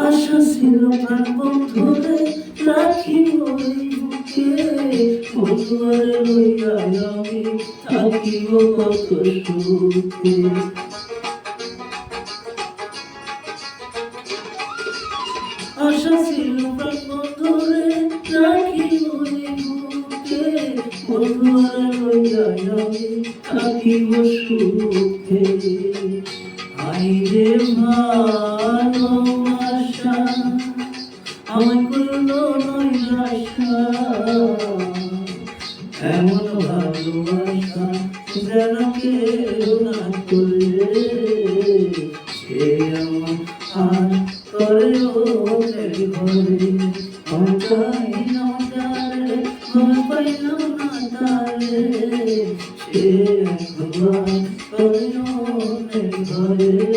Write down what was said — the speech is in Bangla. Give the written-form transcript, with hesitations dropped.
আশা ছিল প্রাণ বন্ধুরে রাখিব এই বুকে, বন্ধুরে লইয়া আমি থাকিব কত সুখে। আশা ছিল প্রাণ বন্ধুরে রাখিব এই বুকে, বন্ধুরে লইয়া আমি থাকিব সুখে। আইরে ভালোবাসা আমায় করল নৈরাশা, এমন ভালোবাসা যেন কেউ না করলে, সে আমার আর করেও ঘরে পাইলাম তারে, পাইলাম না তারে, সে একবার করেও ঘরে।